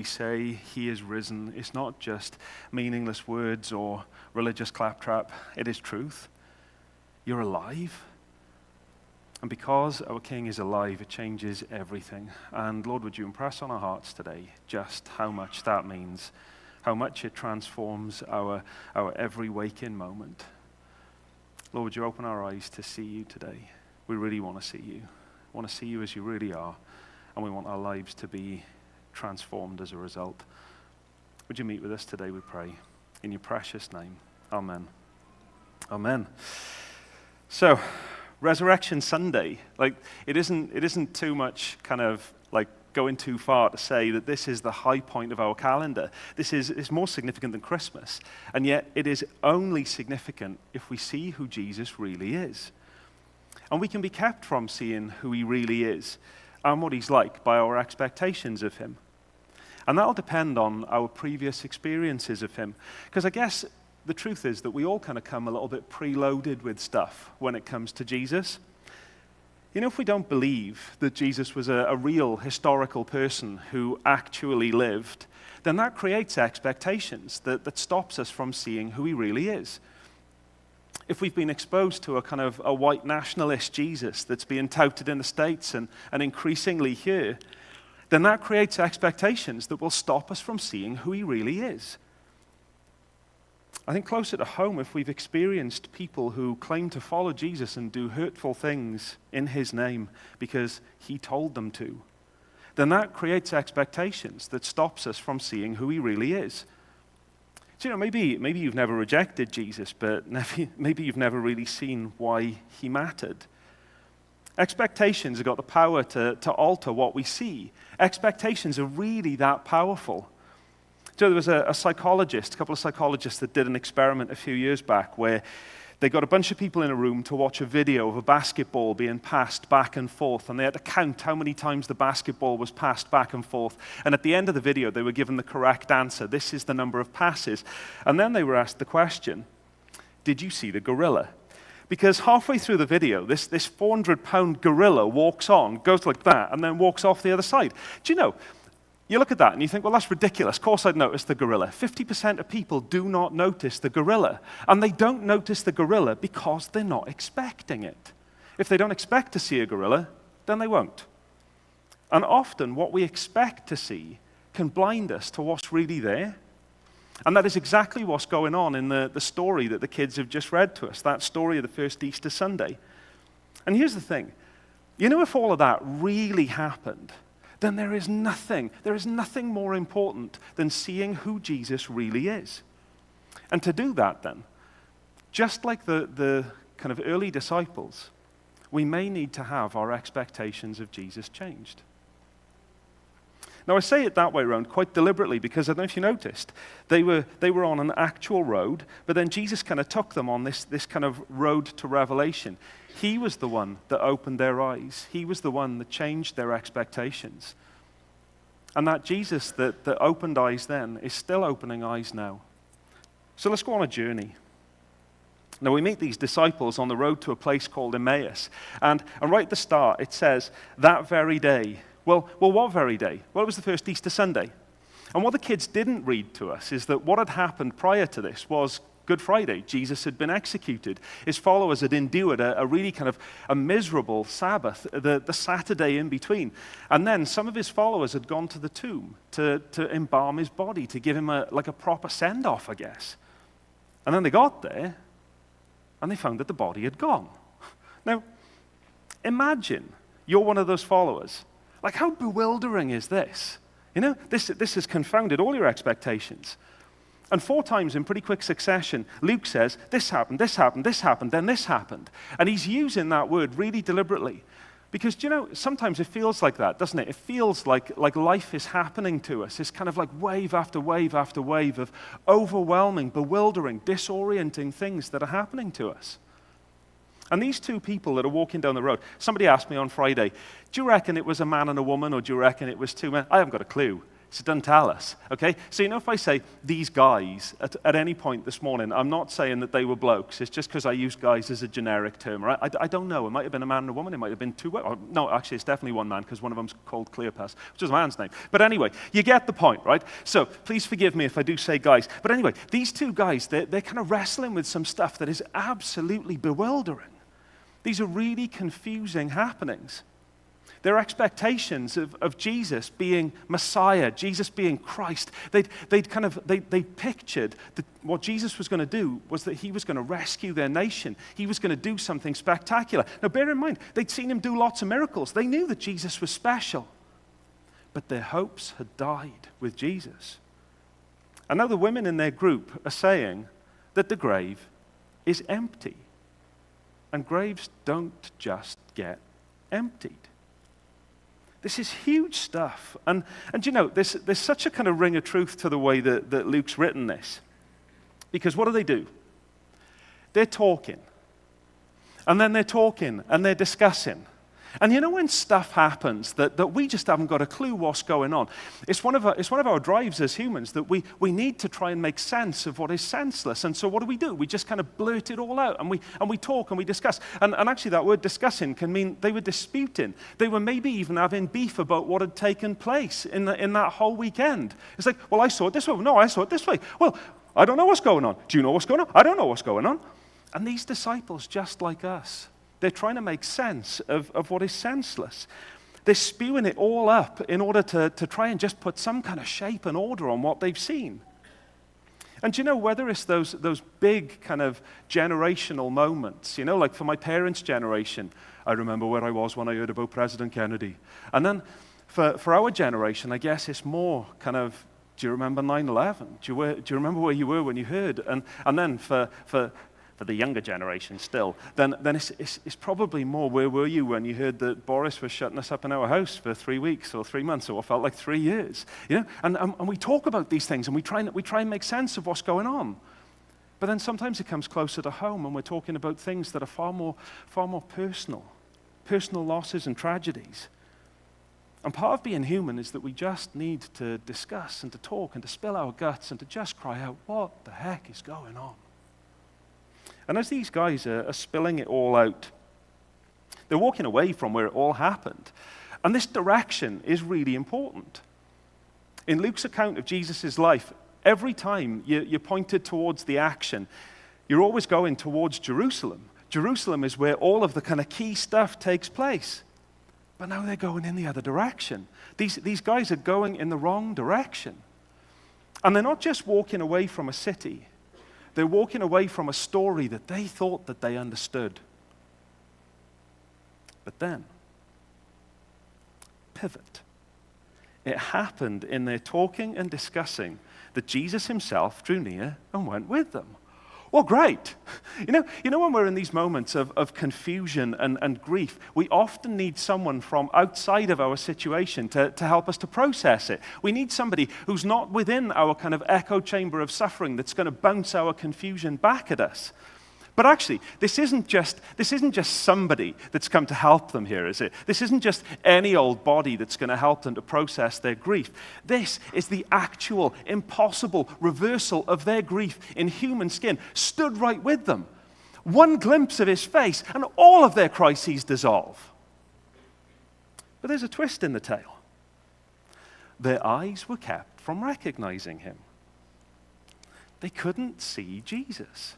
say he is risen is not just meaningless words or religious claptrap. It is truth. You're alive. And because our King is alive, it changes everything. And Lord, would you impress on our hearts today just how much that means, how much it transforms our every waking moment. Lord, would you open our eyes to see you today? We really want to see you. We want to see you as you really are. And we want our lives to be transformed as a result. Would you meet with us today, we pray, in your precious name. Amen. Amen. So, Resurrection Sunday, it isn't too much kind of going too far to say that this is the high point of our calendar. It's more significant than Christmas, and yet it is only significant if we see who Jesus really is. And we can be kept from seeing who he really is and what he's like by our expectations of him. And that'll depend on our previous experiences of him. Because I guess the truth is that we all kind of come a little bit preloaded with stuff when it comes to Jesus. You know, if we don't believe that Jesus was a real historical person who actually lived, then that creates expectations that stops us from seeing who he really is. If we've been exposed to a kind of a white nationalist Jesus that's being touted in the States and increasingly here, then that creates expectations that will stop us from seeing who he really is. I think closer to home, if we've experienced people who claim to follow Jesus and do hurtful things in his name because he told them to, then that creates expectations that stops us from seeing who he really is. So, you know, maybe you've never rejected Jesus, but maybe you've never really seen why he mattered. Expectations have got the power to alter what we see. Expectations are really that powerful. So there was a couple of psychologists that did an experiment a few years back where they got a bunch of people in a room to watch a video of a basketball being passed back and forth, and they had to count how many times the basketball was passed back and forth. And at the end of the video, they were given the correct answer. This is the number of passes. And then they were asked the question, did you see the gorilla? Because halfway through the video, this 400-pound gorilla walks on, goes like that, and then walks off the other side. Do you know, you look at that and you think, well, that's ridiculous. Of course I'd notice the gorilla. 50% of people do not notice the gorilla. And they don't notice the gorilla because they're not expecting it. If they don't expect to see a gorilla, then they won't. And often what we expect to see can blind us to what's really there. And that is exactly what's going on in the story that the kids have just read to us, that story of the first Easter Sunday. And here's the thing. You know, if all of that really happened, then there is nothing more important than seeing who Jesus really is. And to do that then, just like the kind of early disciples, we may need to have our expectations of Jesus changed. Now I say it that way around quite deliberately because I don't know if you noticed, they were on an actual road, but then Jesus kind of took them on this kind of road to revelation. He was the one that opened their eyes. He was the one that changed their expectations. And that Jesus that opened eyes then is still opening eyes now. So let's go on a journey. Now we meet these disciples on the road to a place called Emmaus. And right at the start it says, that very day. Well, what very day? Well, it was the first Easter Sunday. And what the kids didn't read to us is that what had happened prior to this was Good Friday. Jesus had been executed. His followers had endured a really kind of a miserable Sabbath, the Saturday in between. And then some of his followers had gone to the tomb to embalm his body, to give him a proper send-off, I guess. And then they got there, and they found that the body had gone. Now, imagine you're one of those followers. Like, how bewildering is this? You know, this has confounded all your expectations. And 4 times in pretty quick succession, Luke says, this happened, this happened, this happened, then this happened. And he's using that word really deliberately. Because, do you know, sometimes it feels like that, doesn't it? It feels like life is happening to us. It's kind of like wave after wave after wave of overwhelming, bewildering, disorienting things that are happening to us. And these 2 people that are walking down the road, somebody asked me on Friday, do you reckon it was a man and a woman, or do you reckon it was 2 men? I haven't got a clue. So it doesn't tell us, okay? So if I say these guys at any point this morning, I'm not saying that they were blokes. It's just because I use guys as a generic term, right? I don't know. It might have been a man and a woman. It might have been two. No, actually, it's definitely one man because one of them's called Cleopas, which is a man's name. But anyway, you get the point, right? So please forgive me if I do say guys. But anyway, these two guys, they're kind of wrestling with some stuff that is absolutely bewildering. These are really confusing happenings. Their expectations of Jesus being Messiah, Jesus being Christ, they pictured that what Jesus was going to do was that he was going to rescue their nation. He was going to do something spectacular. Now, bear in mind, they'd seen him do lots of miracles. They knew that Jesus was special. But their hopes had died with Jesus. And now the women in their group are saying that the grave is empty. And graves don't just get emptied. This is huge stuff. And there's such a kind of ring of truth to the way that Luke's written this. Because what do? They're talking. And then they're talking and they're discussing. And when stuff happens that we just haven't got a clue what's going on, it's one of our drives as humans that we need to try and make sense of what is senseless. And so what do? We just kind of blurt it all out and we talk and we discuss. And actually that word discussing can mean they were disputing. They were maybe even having beef about what had taken place in that whole weekend. It's like, well, I saw it this way. No, I saw it this way. Well, I don't know what's going on. Do you know what's going on? I don't know what's going on. And these disciples, just like us, they're trying to make sense of what is senseless. They're spewing it all up in order to try and just put some kind of shape and order on what they've seen. And whether it's those big kind of generational moments, like for my parents' generation, I remember where I was when I heard about President Kennedy. And then for our generation, I guess it's more kind of, do you remember 9/11? Do you remember where you were when you heard? And then for the younger generation still, then it's probably more, where were you when you heard that Boris was shutting us up in our house for 3 weeks or 3 months or what felt like 3 years? And we talk about these things and we try and make sense of what's going on. But then sometimes it comes closer to home and we're talking about things that are far more personal losses and tragedies. And part of being human is that we just need to discuss and to talk and to spill our guts and to just cry out, what the heck is going on? And as these guys are spilling it all out, they're walking away from where it all happened. And this direction is really important. In Luke's account of Jesus' life, every time you're pointed towards the action, you're always going towards Jerusalem. Jerusalem is where all of the kind of key stuff takes place. But now they're going in the other direction. These guys are going in the wrong direction. And they're not just walking away from a city. They're walking away from a story that they thought that they understood. But then, pivot. It happened in their talking and discussing that Jesus himself drew near and went with them. Well, great. When we're in these moments of confusion and grief, we often need someone from outside of our situation to help us to process it. We need somebody who's not within our kind of echo chamber of suffering that's going to bounce our confusion back at us. But actually, this isn't just somebody that's come to help them here, is it? This isn't just any old body that's going to help them to process their grief. This is the actual, impossible reversal of their grief in human skin, stood right with them. One glimpse of his face, and all of their crises dissolve. But there's a twist in the tale. Their eyes were kept from recognizing him. They couldn't see Jesus.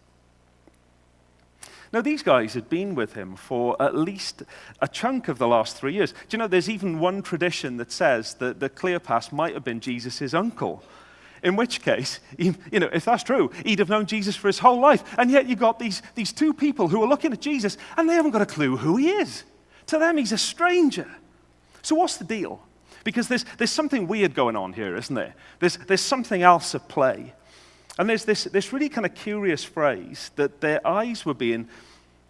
Now, these guys had been with him for at least a chunk of the last 3 years. Do you know, there's even one tradition that says that Cleopas might have been Jesus' uncle. In which case, if that's true, he'd have known Jesus for his whole life. And yet you've got these two people who are looking at Jesus, and they haven't got a clue who he is. To them, he's a stranger. So what's the deal? Because there's something weird going on here, isn't there? There's something else at play. And there's this really kind of curious phrase that their eyes were being,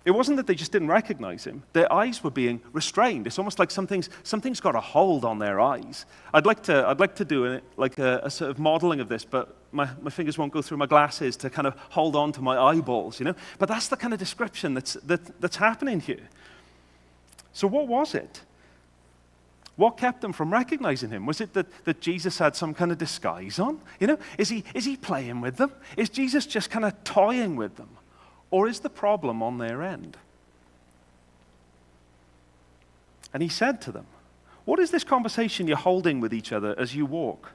it wasn't that they just didn't recognize him, their eyes were being restrained. It's almost like something's got a hold on their eyes. I'd like to do a sort of modeling of this, but my fingers won't go through my glasses to kind of hold on to my eyeballs, But that's the kind of description that's happening here. So what was it? What kept them from recognizing him? Was it that Jesus had some kind of disguise on? Is he playing with them? Is Jesus just kind of toying with them? Or is the problem on their end? And he said to them, "What is this conversation you're holding with each other as you walk?"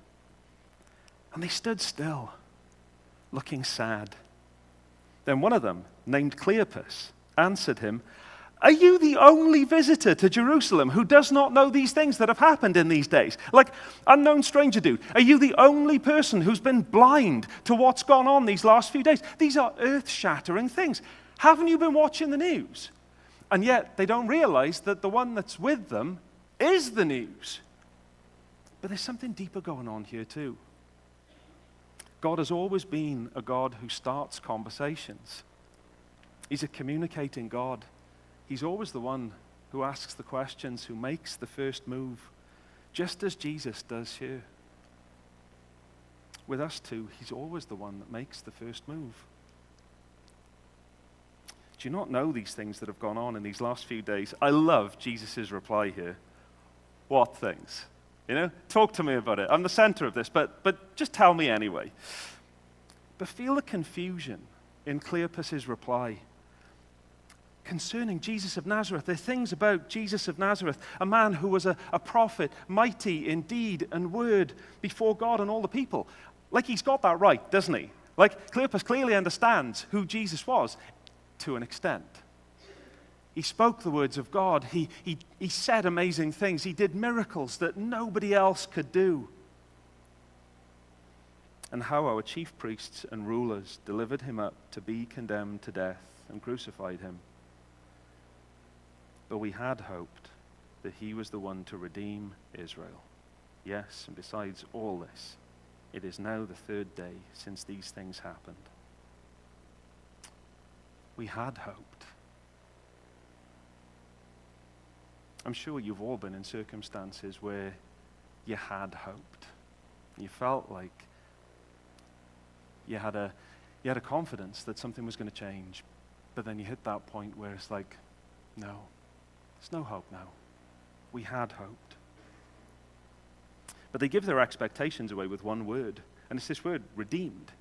And they stood still, looking sad. Then one of them, named Cleopas, answered him, "Are you the only visitor to Jerusalem who does not know these things that have happened in these days?" Like, unknown stranger dude, are you the only person who's been blind to what's gone on these last few days? These are earth-shattering things. Haven't you been watching the news? And yet they don't realize that the one that's with them is the news. But there's something deeper going on here too. God has always been a God who starts conversations. He's a communicating God. He's always the one who asks the questions, who makes the first move, just as Jesus does here. With us too, he's always the one that makes the first move. Do you not know these things that have gone on in these last few days? I love Jesus' reply here. What things? Talk to me about it. I'm the center of this, but just tell me anyway. But feel the confusion in Cleopas' reply. Concerning Jesus of Nazareth, there are things about Jesus of Nazareth, a man who was a prophet, mighty in deed and word before God and all the people. Like, he's got that right, doesn't he? Like, Cleopas clearly understands who Jesus was to an extent. He spoke the words of God. He said amazing things. He did miracles that nobody else could do. And how our chief priests and rulers delivered him up to be condemned to death and crucified him. But we had hoped that he was the one to redeem Israel. Yes, and besides all this, it is now the third day since these things happened. We had hoped. I'm sure you've all been in circumstances where you had hoped. You felt like you had a confidence that something was going to change, but then you hit that point where it's like, no, there's no hope now. We had hoped. But they give their expectations away with one word, and it's this word, redeemed.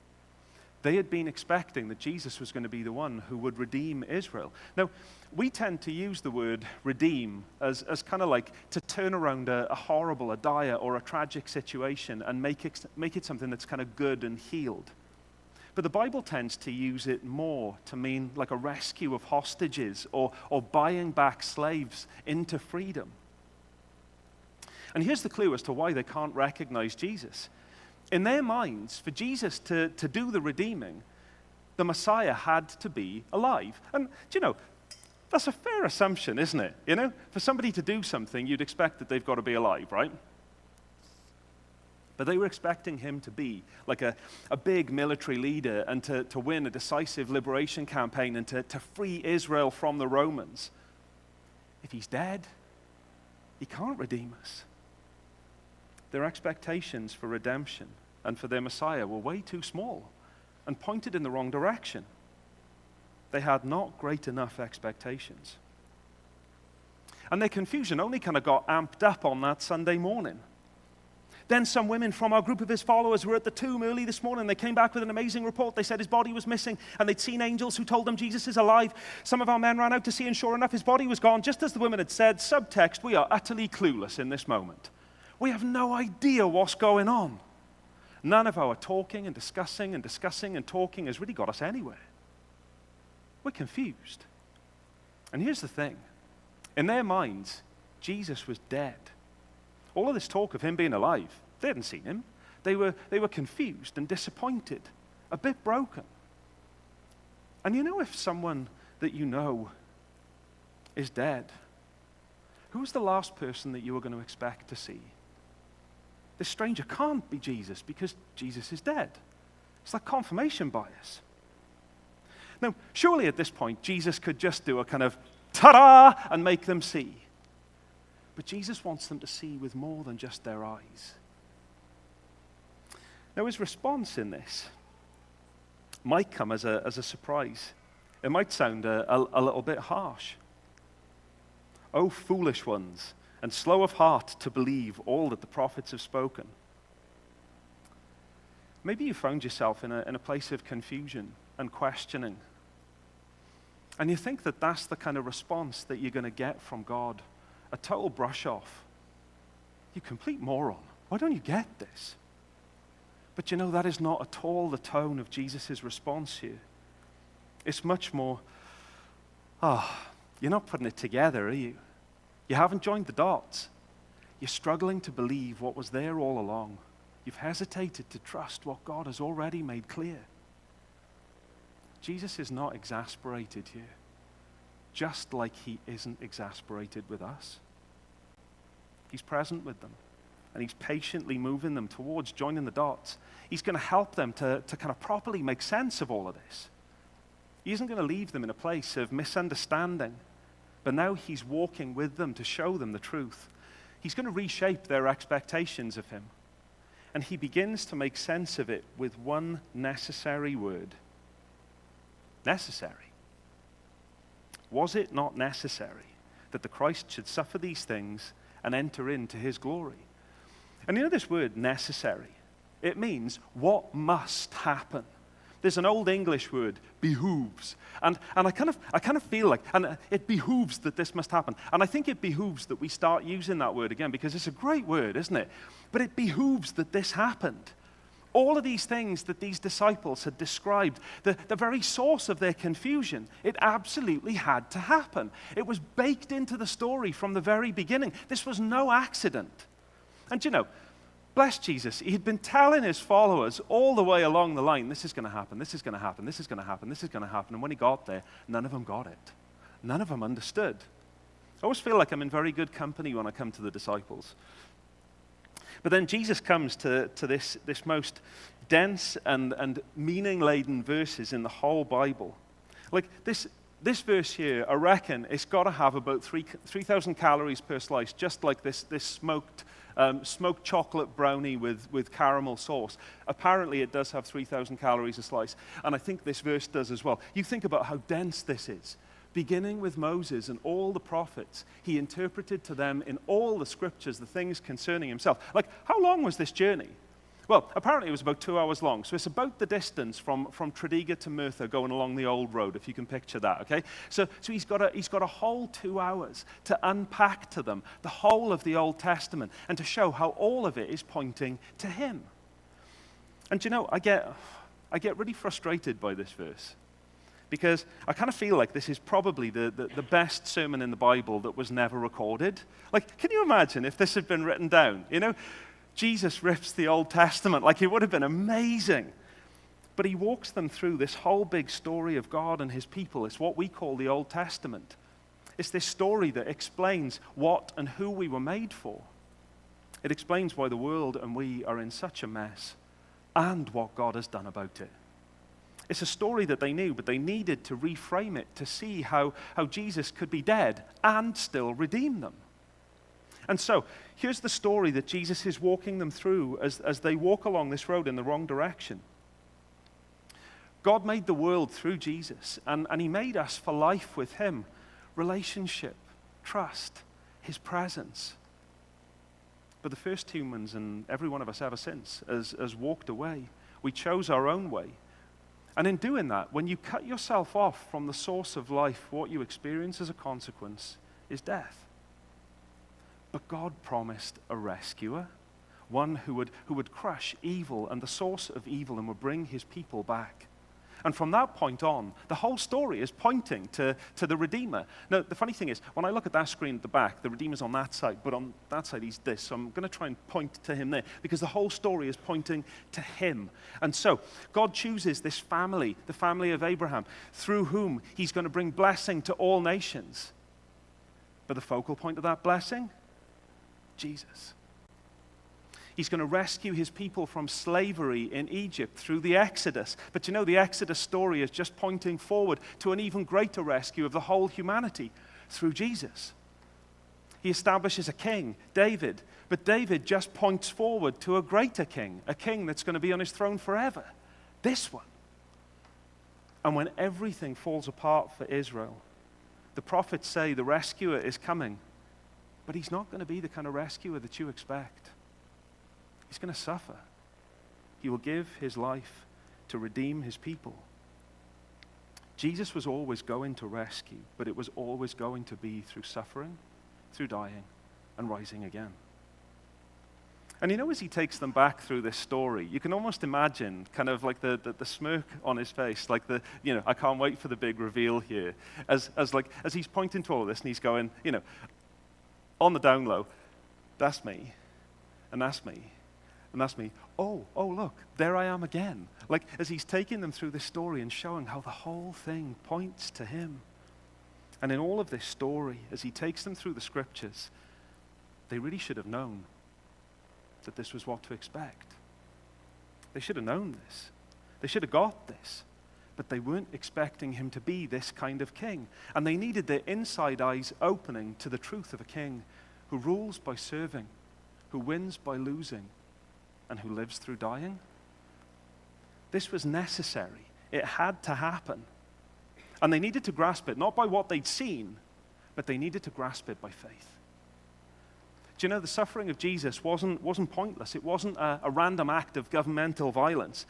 They had been expecting that Jesus was going to be the one who would redeem Israel. Now, we tend to use the word redeem as kind of like to turn around a horrible, a dire, or a tragic situation and make it something that's kind of good and healed. But the Bible tends to use it more to mean like a rescue of hostages or buying back slaves into freedom. And here's the clue as to why they can't recognize Jesus. In their minds, for Jesus to do the redeeming, the Messiah had to be alive. And, that's a fair assumption, isn't it? For somebody to do something, you'd expect that they've got to be alive, right? But they were expecting him to be like a big military leader and to win a decisive liberation campaign and to free Israel from the Romans. If he's dead, he can't redeem us. Their expectations for redemption and for their Messiah were way too small and pointed in the wrong direction. They had not great enough expectations. And their confusion only kind of got amped up on that Sunday morning. Then some women from our group of his followers were at the tomb early this morning. They came back with an amazing report. They said his body was missing, and they'd seen angels who told them Jesus is alive. Some of our men ran out to see, and sure enough, his body was gone, just as the women had said. Subtext, we are utterly clueless in this moment. We have no idea what's going on. None of our talking and discussing and talking has really got us anywhere. We're confused. And here's the thing. In their minds, Jesus was dead. All of this talk of him being alive, they hadn't seen him. They were confused and disappointed, a bit broken. And if someone that you know is dead, who's the last person that you were going to expect to see? This stranger can't be Jesus because Jesus is dead. It's like confirmation bias. Now, surely at this point, Jesus could just do a kind of ta-da and make them see. But Jesus wants them to see with more than just their eyes. Now, his response in this might come as a surprise. It might sound a little bit harsh. Oh, foolish ones, and slow of heart to believe all that the prophets have spoken. Maybe you found yourself in a place of confusion and questioning. And you think that that's the kind of response that you're going to get from God. A total brush off. You complete moron. Why don't you get this? But you know, that is not at all the tone of Jesus' response here. It's much more, you're not putting it together, are you? You haven't joined the dots. You're struggling to believe what was there all along. You've hesitated to trust what God has already made clear. Jesus is not exasperated here, just like he isn't exasperated with us. He's present with them, and he's patiently moving them towards joining the dots. He's going to help them to kind of properly make sense of all of this. He isn't going to leave them in a place of misunderstanding, but now he's walking with them to show them the truth. He's going to reshape their expectations of him. And he begins to make sense of it with one necessary word. Necessary. Was it not necessary that the Christ should suffer these things and enter into his glory? And you know this word, necessary? It means what must happen. There's an old English word, behooves. And I kind of feel like, and it behooves that this must happen. And I think it behooves that we start using that word again, because it's a great word, isn't it? But it behooves that this happened. All of these things that these disciples had described, the very source of their confusion, it absolutely had to happen. It was baked into the story from the very beginning. This was no accident. And you know, bless Jesus, he had been telling his followers all the way along the line, this is going to happen, this is going to happen, this is going to happen, this is going to happen. And when he got there, none of them got it. None of them understood. I always feel like I'm in very good company when I come to the disciples. But then Jesus comes to this most dense and meaning-laden verses in the whole Bible. Like this verse here, I reckon it's got to have about 3,000 calories per slice, just like this smoked chocolate brownie with caramel sauce. Apparently it does have 3,000 calories a slice, and I think this verse does as well. You think about how dense this is. Beginning with Moses and all the prophets, he interpreted to them in all the scriptures the things concerning himself. Like, how long was this journey? Well, apparently it was about 2 hours long, so it's about the distance from Tredegar to Merthyr going along the old road, if you can picture that, okay? So he's got a whole 2 hours to unpack to them the whole of the Old Testament and to show how all of it is pointing to him. And you know, I get really frustrated by this verse, because I kind of feel like this is probably the best sermon in the Bible that was never recorded. Like, can you imagine if this had been written down? You know, Jesus rips the Old Testament, like it would have been amazing. But he walks them through this whole big story of God and his people. It's what we call the Old Testament. It's this story that explains what and who we were made for. It explains why the world and we are in such a mess and what God has done about it. It's a story that they knew, but they needed to reframe it to see how Jesus could be dead and still redeem them. And so, here's the story that Jesus is walking them through as they walk along this road in the wrong direction. God made the world through Jesus, and he made us for life with him. Relationship, trust, his presence. But the first humans, and every one of us ever since, has walked away. We chose our own way. And in doing that, when you cut yourself off from the source of life, what you experience as a consequence is death. But God promised a rescuer, one who would crush evil and the source of evil and would bring his people back. And from that point on, the whole story is pointing to the Redeemer. Now, the funny thing is, when I look at that screen at the back, the Redeemer's on that side, but on that side he's this. So I'm going to try and point to him there, because the whole story is pointing to him. And so, God chooses this family, the family of Abraham, through whom he's going to bring blessing to all nations. But the focal point of that blessing? Jesus. He's going to rescue his people from slavery in Egypt through the Exodus. But you know, the Exodus story is just pointing forward to an even greater rescue of the whole humanity through Jesus. He establishes a king, David. But David just points forward to a greater king, a king that's going to be on his throne forever. This one. And when everything falls apart for Israel, the prophets say the rescuer is coming. But he's not going to be the kind of rescuer that you expect. He's going to suffer. He will give his life to redeem his people. Jesus was always going to rescue, but it was always going to be through suffering, through dying, and rising again. And as he takes them back through this story, you can almost imagine kind of like the smirk on his face, like I can't wait for the big reveal here. As he's pointing to all of this and he's going, on the down low, that's me, and that's me, and that's me. Oh, look, there I am again. Like as he's taking them through this story and showing how the whole thing points to him. And in all of this story, as he takes them through the scriptures, they really should have known that this was what to expect. They should have known this. They should have got this. But they weren't expecting him to be this kind of king. And they needed their inside eyes opening to the truth of a king who rules by serving, who wins by losing, and who lives through dying. This was necessary. It had to happen. And they needed to grasp it, not by what they'd seen, but they needed to grasp it by faith. Do you know, the suffering of Jesus wasn't pointless. It wasn't a random act of governmental violence.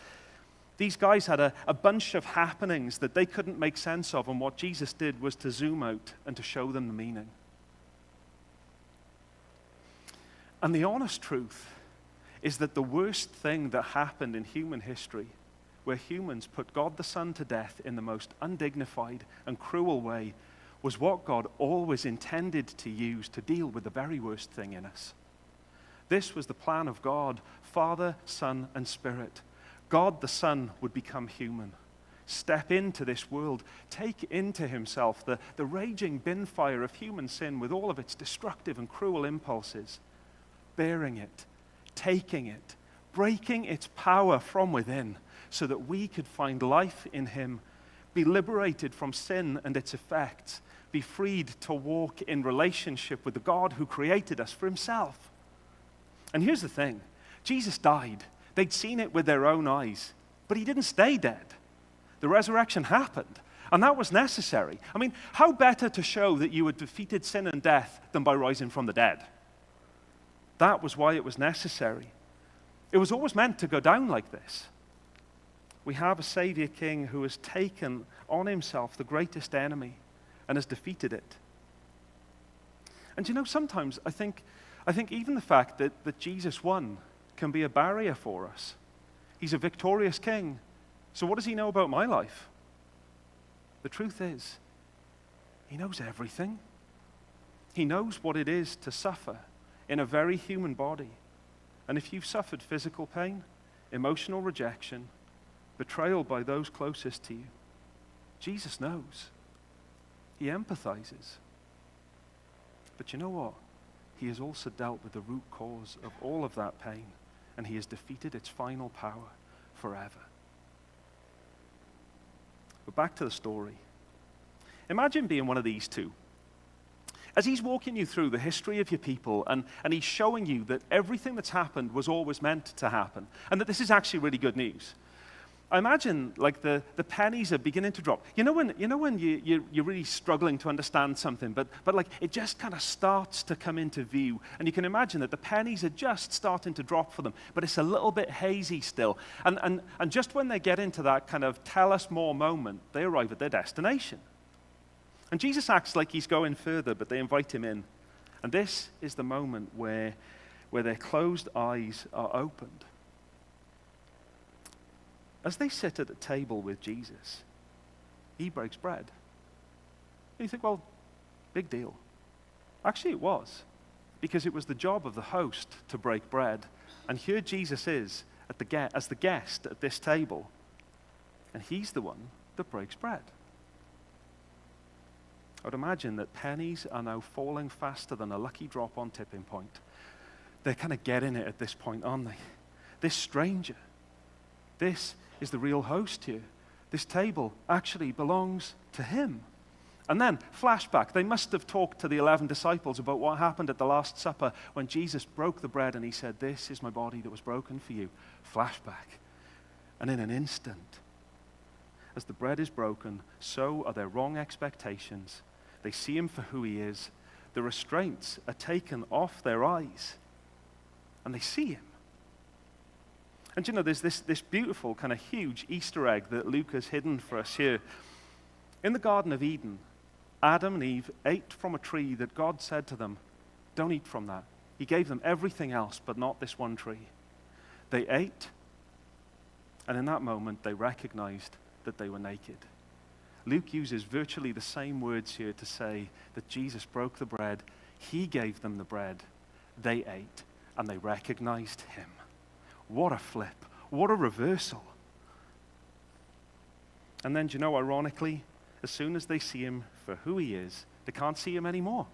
These guys had a bunch of happenings that they couldn't make sense of, and what Jesus did was to zoom out and to show them the meaning. And the honest truth is that the worst thing that happened in human history, where humans put God the Son to death in the most undignified and cruel way, was what God always intended to use to deal with the very worst thing in us. This was the plan of God, Father, Son, and Spirit. God the Son would become human, step into this world, take into himself the raging bin fire of human sin with all of its destructive and cruel impulses, bearing it, taking it, breaking its power from within so that we could find life in him, be liberated from sin and its effects, be freed to walk in relationship with the God who created us for himself. And here's the thing. Jesus died. They'd seen it with their own eyes, but he didn't stay dead. The resurrection happened, and that was necessary. I mean, how better to show that you had defeated sin and death than by rising from the dead? That was why it was necessary. It was always meant to go down like this. We have a Savior King who has taken on himself the greatest enemy and has defeated it. And sometimes I think even the fact that Jesus won can be a barrier for us. He's a victorious king. So what does he know about my life? The truth is, he knows everything. He knows what it is to suffer in a very human body. And if you've suffered physical pain, emotional rejection, betrayal by those closest to you, Jesus knows. He empathizes. But you know what? He has also dealt with the root cause of all of that pain, and he has defeated its final power forever. But back to the story. Imagine being one of these two. As he's walking you through the history of your people, and he's showing you that everything that's happened was always meant to happen, and that this is actually really good news. I imagine like the pennies are beginning to drop. You know when you're really struggling to understand something, but like it just kind of starts to come into view, and you can imagine that the pennies are just starting to drop for them, but it's a little bit hazy still. And just when they get into that kind of tell us more moment, they arrive at their destination. And Jesus acts like he's going further, but they invite him in. And this is the moment where their closed eyes are opened. As they sit at the table with Jesus, he breaks bread. And you think, well, big deal. Actually, it was, because it was the job of the host to break bread. And here Jesus is as the guest at this table, and he's the one that breaks bread. I would imagine that pennies are now falling faster than a lucky drop on tipping point. They're kind of getting it at this point, aren't they? This stranger, this is the real host here. This table actually belongs to him. And then, flashback, they must have talked to the 11 disciples about what happened at the Last Supper when Jesus broke the bread and he said, "This is my body that was broken for you." Flashback. And in an instant, as the bread is broken, so are their wrong expectations. They see him for who he is. the restraints are taken off their eyes and they see him. And there's this beautiful kind of huge Easter egg that Luke has hidden for us here. In the Garden of Eden, Adam and Eve ate from a tree that God said to them, don't eat from that. He gave them everything else, but not this one tree. They ate, and in that moment, they recognized that they were naked. Luke uses virtually the same words here to say that Jesus broke the bread, he gave them the bread, they ate, and they recognized him. What a flip. What a reversal. And then, ironically, as soon as they see him for who he is, they can't see him anymore.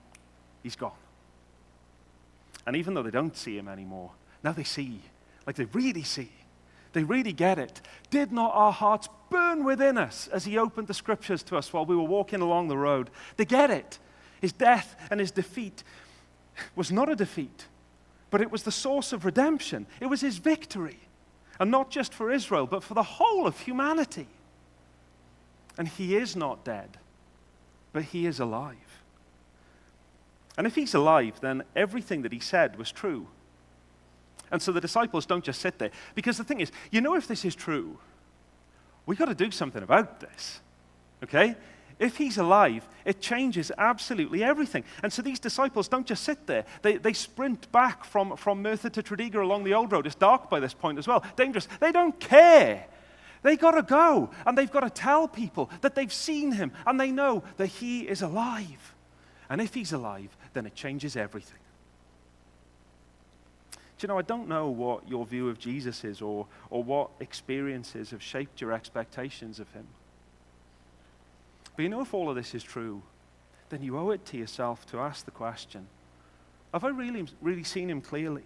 He's gone. And even though they don't see him anymore, now they see. Like they really see. They really get it. Did not our hearts burn within us as he opened the scriptures to us while we were walking along the road? They get it. His death and his defeat was not a defeat, but it was the source of redemption. It was his victory. And not just for Israel, but for the whole of humanity. And he is not dead, but he is alive. And if he's alive, then everything that he said was true. And so the disciples don't just sit there. Because the thing is, if this is true, we've got to do something about this. Okay? If he's alive, it changes absolutely everything. And so these disciples don't just sit there. They sprint back from Merthyr to Tredegar along the old road. It's dark by this point as well. Dangerous. They don't care. They got to go, and they've got to tell people that they've seen him, and they know that he is alive. And if he's alive, then it changes everything. I don't know what your view of Jesus is or what experiences have shaped your expectations of him. But if all of this is true, then you owe it to yourself to ask the question, have I really seen him clearly?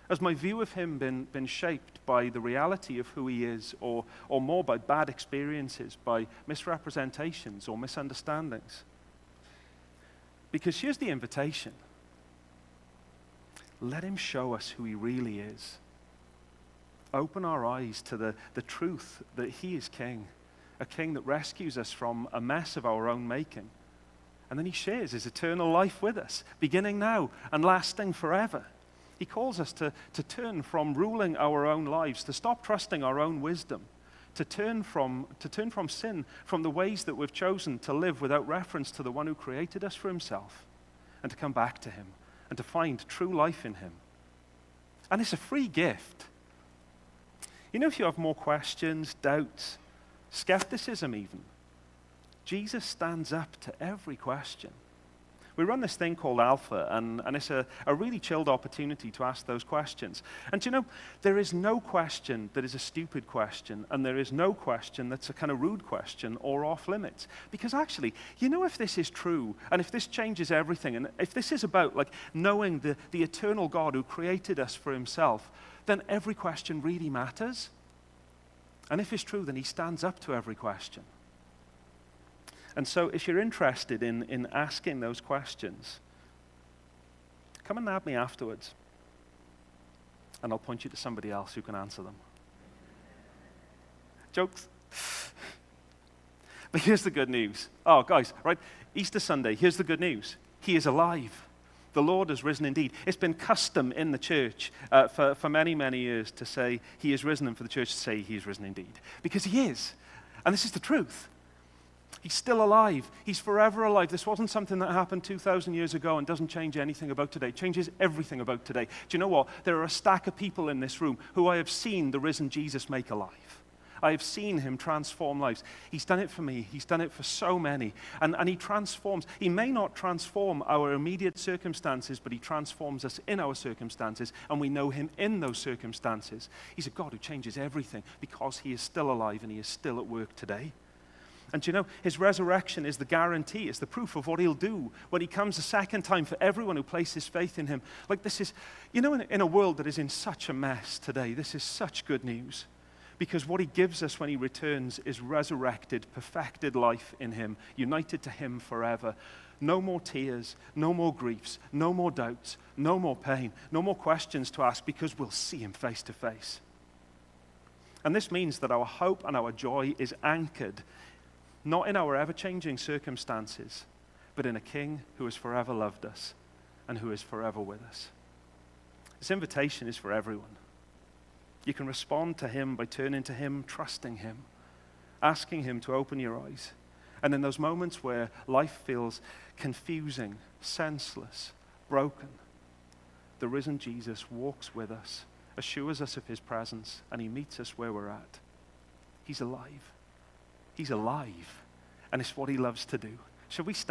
Has my view of him been shaped by the reality of who he is, or more by bad experiences, by misrepresentations or misunderstandings? Because here's the invitation. Let him show us who he really is. Open our eyes to the truth that he is king, a king that rescues us from a mess of our own making. And then he shares his eternal life with us, beginning now and lasting forever. He calls us to turn from ruling our own lives, to stop trusting our own wisdom, to turn from sin, from the ways that we've chosen to live without reference to the one who created us for himself, and to come back to him, and to find true life in him. And it's a free gift. If you have more questions, doubts, skepticism even, Jesus stands up to every question. We run this thing called Alpha, and it's a really chilled opportunity to ask those questions. And there is no question that is a stupid question, and there is no question that's a kind of rude question or off limits. Because actually, if this is true, and if this changes everything, and if this is about knowing the eternal God who created us for himself, then every question really matters. And if it's true, then he stands up to every question. And so if you're interested in asking those questions, come and nab me afterwards, and I'll point you to somebody else who can answer them. Jokes. But here's the good news. Oh, guys, right? Easter Sunday, here's the good news. He is alive. The Lord has risen indeed. It's been custom in the church for many, many years to say he is risen, and for the church to say he is risen indeed. Because he is. And this is the truth. He's still alive. He's forever alive. This wasn't something that happened 2,000 years ago and doesn't change anything about today. It changes everything about today. Do you know what? There are a stack of people in this room who I have seen the risen Jesus make alive. I have seen him transform lives. He's done it for me. He's done it for so many. And he transforms. He may not transform our immediate circumstances, but he transforms us in our circumstances, and we know him in those circumstances. He's a God who changes everything because he is still alive and he is still at work today. And his resurrection is the guarantee, is the proof of what he'll do when he comes a second time for everyone who places faith in him. This is, in a world that is in such a mess today, this is such good news. Because what he gives us when he returns is resurrected, perfected life in him, united to him forever. No more tears, no more griefs, no more doubts, no more pain, no more questions to ask, because we'll see him face to face. And this means that our hope and our joy is anchored not in our ever-changing circumstances, but in a King who has forever loved us and who is forever with us. This invitation is for everyone. You can respond to him by turning to him, trusting him, asking him to open your eyes. And in those moments where life feels confusing, senseless, broken, the risen Jesus walks with us, assures us of his presence, and he meets us where we're at. He's alive. He's alive. And it's what he loves to do. Should we stand?